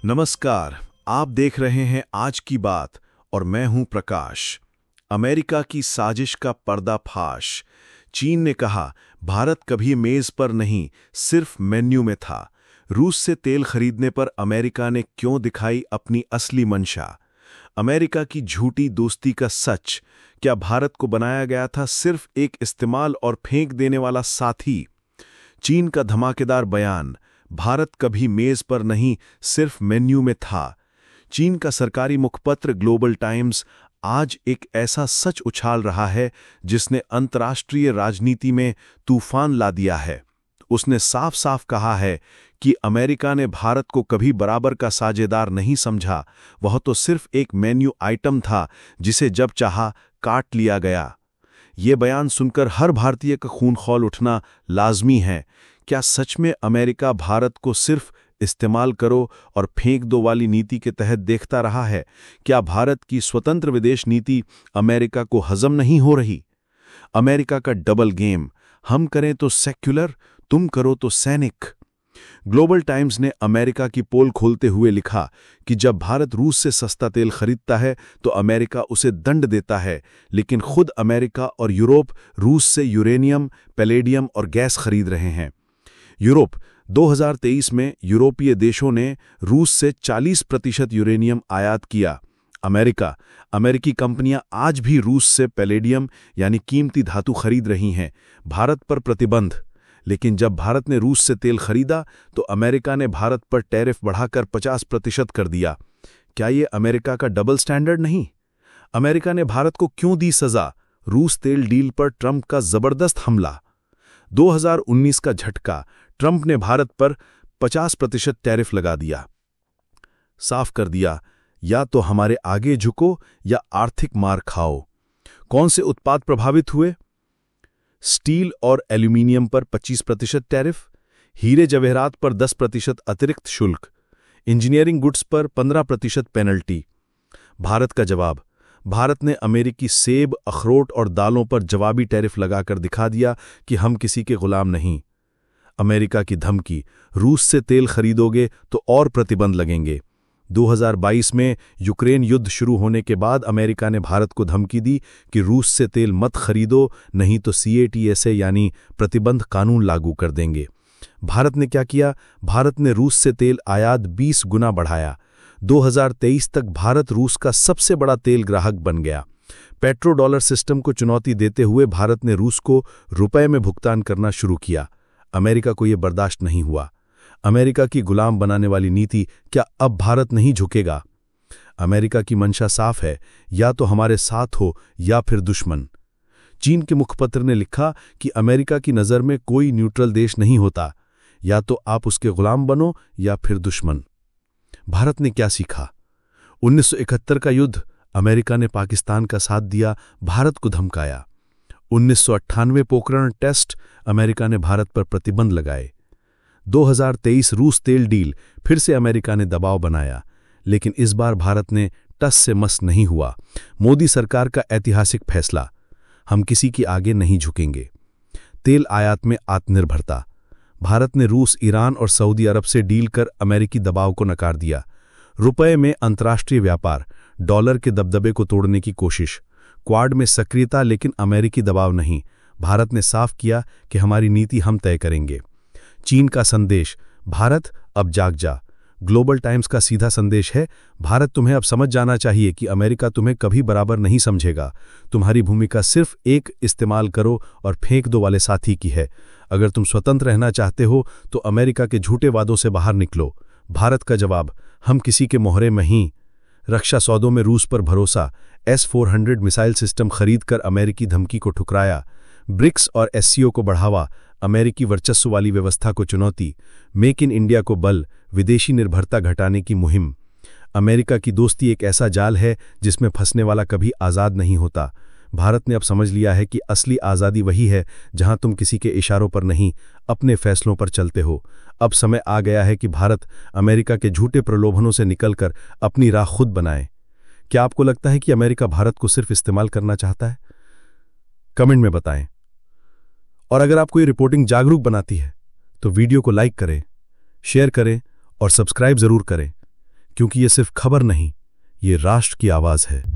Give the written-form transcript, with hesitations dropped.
नमस्कार। आप देख रहे हैं आज की बात और मैं हूं प्रकाश। अमेरिका की साजिश का पर्दाफाश। चीन ने कहा, भारत कभी मेज पर नहीं, सिर्फ मेन्यू में था। रूस से तेल खरीदने पर अमेरिका ने क्यों दिखाई अपनी असली मंशा? अमेरिका की झूठी दोस्ती का सच। क्या भारत को बनाया गया था सिर्फ एक इस्तेमाल और फेंक देने वाला साथी? चीन का धमाकेदार बयान, भारत कभी मेज पर नहीं, सिर्फ मेन्यू में था। चीन का सरकारी मुखपत्र ग्लोबल टाइम्स आज एक ऐसा सच उछाल रहा है जिसने अंतर्राष्ट्रीय राजनीति में तूफान ला दिया है। उसने साफ साफ कहा है कि अमेरिका ने भारत को कभी बराबर का साझेदार नहीं समझा, वह तो सिर्फ एक मेन्यू आइटम था जिसे जब चाहा काट लिया गया। ये बयान सुनकर हर भारतीय का खून खौल उठना लाजमी है। क्या सच में अमेरिका भारत को सिर्फ इस्तेमाल करो और फेंक दो वाली नीति के तहत देखता रहा है? क्या भारत की स्वतंत्र विदेश नीति अमेरिका को हजम नहीं हो रही? अमेरिका का डबल गेम, हम करें तो सेक्युलर, तुम करो तो सैनिक। ग्लोबल टाइम्स ने अमेरिका की पोल खोलते हुए लिखा कि जब भारत रूस से सस्ता तेल खरीदता है तो अमेरिका उसे दंड देता है, लेकिन खुद अमेरिका और यूरोप रूस से यूरेनियम, पैलेडियम और गैस खरीद रहे हैं। यूरोप 2023 में यूरोपीय देशों ने रूस से 40% यूरेनियम आयात किया। अमेरिकी कंपनियां आज भी रूस से पैलेडियम यानी कीमती धातु खरीद रही हैं। भारत पर प्रतिबंध। लेकिन जब भारत ने रूस से तेल खरीदा तो अमेरिका ने भारत पर टैरिफ बढ़ाकर 50% कर दिया। क्या ये अमेरिका का डबल स्टैंडर्ड नहीं? अमेरिका ने भारत को क्यों दी सजा? रूस तेल डील पर ट्रंप का जबरदस्त हमला। 2019 का झटका, ट्रंप ने भारत पर 50% टैरिफ लगा दिया। साफ कर दिया, या तो हमारे आगे झुको या आर्थिक मार खाओ। कौन से उत्पाद प्रभावित हुए? स्टील और एल्यूमीनियम पर 25% टैरिफ, हीरे जवेहरात पर 10% अतिरिक्त शुल्क, इंजीनियरिंग गुड्स पर 15% पेनल्टी। भारत का जवाब, भारत ने अमेरिकी सेब, अखरोट और दालों पर जवाबी टैरिफ लगाकर दिखा दिया कि हम किसी के गुलाम नहीं। अमेरिका की धमकी, रूस से तेल खरीदोगे तो और प्रतिबंध लगेंगे। 2022 में यूक्रेन युद्ध शुरू होने के बाद अमेरिका ने भारत को धमकी दी कि रूस से तेल मत खरीदो, नहीं तो CATSA यानी प्रतिबंध कानून लागू कर देंगे। भारत ने क्या किया? भारत ने रूस से तेल आयात 20 गुना बढ़ाया। 2023 तक भारत रूस का सबसे बड़ा तेल ग्राहक बन गया। पेट्रो डॉलर सिस्टम को चुनौती देते हुए भारत ने रूस को रुपए में भुगतान करना शुरू किया। अमेरिका को यह बर्दाश्त नहीं हुआ। अमेरिका की गुलाम बनाने वाली नीति, क्या अब भारत नहीं झुकेगा? अमेरिका की मंशा साफ है, या तो हमारे साथ हो या फिर दुश्मन। चीन के मुखपत्र ने लिखा कि अमेरिका की नज़र में कोई न्यूट्रल देश नहीं होता, या तो आप उसके गुलाम बनो या फिर दुश्मन। भारत ने क्या सीखा? 1971 का युद्ध, अमेरिका ने पाकिस्तान का साथ दिया, भारत को धमकाया। 1998 पोखरण टेस्ट, अमेरिका ने भारत पर प्रतिबंध लगाए। 2023 रूस तेल डील, फिर से अमेरिका ने दबाव बनाया, लेकिन इस बार भारत ने टस से मस नहीं हुआ। मोदी सरकार का ऐतिहासिक फैसला, हम किसी के आगे नहीं झुकेंगे। तेल आयात में आत्मनिर्भरता, भारत ने रूस, ईरान और सऊदी अरब से डील कर अमेरिकी दबाव को नकार दिया। रुपए में अंतर्राष्ट्रीय व्यापार, डॉलर के दबदबे को तोड़ने की कोशिश। क्वाड में सक्रियता लेकिन अमेरिकी दबाव नहीं। भारत ने साफ किया कि हमारी नीति हम तय करेंगे। चीन का संदेश, भारत अब जाग जा। ग्लोबल टाइम्स का सीधा संदेश है, भारत तुम्हें अब समझ जाना चाहिए कि अमेरिका तुम्हें कभी बराबर नहीं समझेगा। तुम्हारी भूमिका सिर्फ एक इस्तेमाल करो और फेंक दो वाले साथी की है। अगर तुम स्वतंत्र रहना चाहते हो तो अमेरिका के झूठे वादों से बाहर निकलो। भारत का जवाब, हम किसी के मोहरे में ही। रक्षा सौदों में रूस पर भरोसा, S-400 मिसाइल सिस्टम खरीदकर अमेरिकी धमकी को ठुकराया। ब्रिक्स और SCO को बढ़ावा, अमेरिकी वर्चस्व वाली व्यवस्था को चुनौती। मेक इन इंडिया को बल, विदेशी निर्भरता घटाने की मुहिम। अमेरिका की दोस्ती एक ऐसा जाल है जिसमें फंसने वाला कभी आज़ाद नहीं होता। भारत ने अब समझ लिया है कि असली आज़ादी वही है जहां तुम किसी के इशारों पर नहीं, अपने फैसलों पर चलते हो। अब समय आ गया है कि भारत अमेरिका के झूठे प्रलोभनों से निकलकर अपनी राह खुद बनाए। क्या आपको लगता है कि अमेरिका भारत को सिर्फ इस्तेमाल करना चाहता है? कमेंट में बताएं। और अगर आपको ये रिपोर्टिंग जागरूक बनाती है तो वीडियो को लाइक करें, शेयर करें और सब्सक्राइब जरूर करें। क्योंकि ये सिर्फ खबर नहीं, ये राष्ट्र की आवाज़ है।